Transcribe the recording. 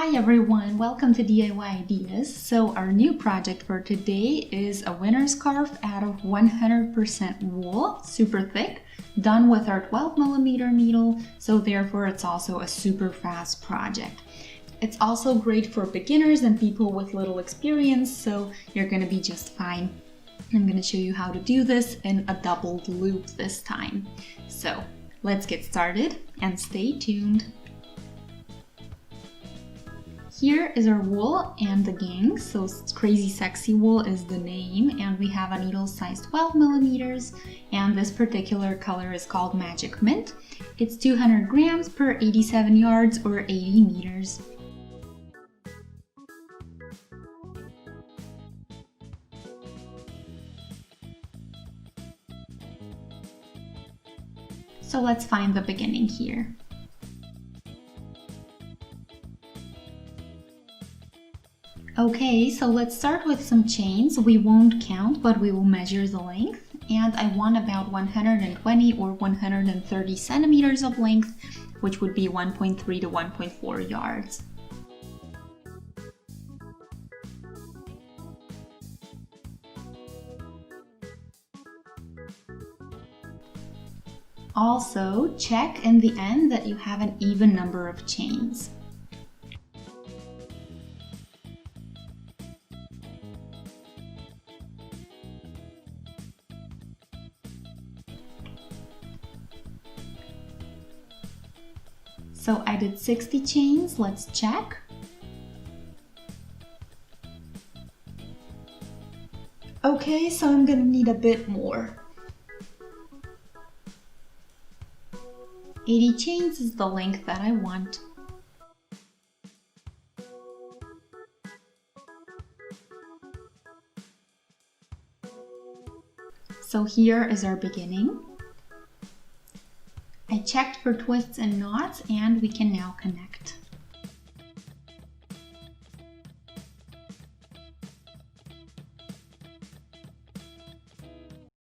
Hi everyone, welcome to DIY Ideas. So our new project for today is a winter scarf out of 100% wool, super thick, done with our 12mm needle, so therefore it's also a super fast project. It's also great for beginners and people with little experience, so you're gonna be just fine. I'm gonna show you how to do this in a doubled loop this time. So let's get started and stay tuned. Here is our wool and the gang, so Crazy Sexy Wool is the name, and we have a needle size 12mm, and this particular color is called Magic Mint. It's 200 grams per 87 yards or 80 meters. So let's find the beginning here. Okay, so let's start with some chains. We won't count, but we will measure the length. And I want about 120 or 130 centimeters of length, which would be 1.3 to 1.4 yards. Also, check in the end that you have an even number of chains. So I did 60 chains, let's check. Okay, so I'm gonna need a bit more. 80 chains is the length that I want. So here is our beginning. I checked for twists and knots and we can now connect.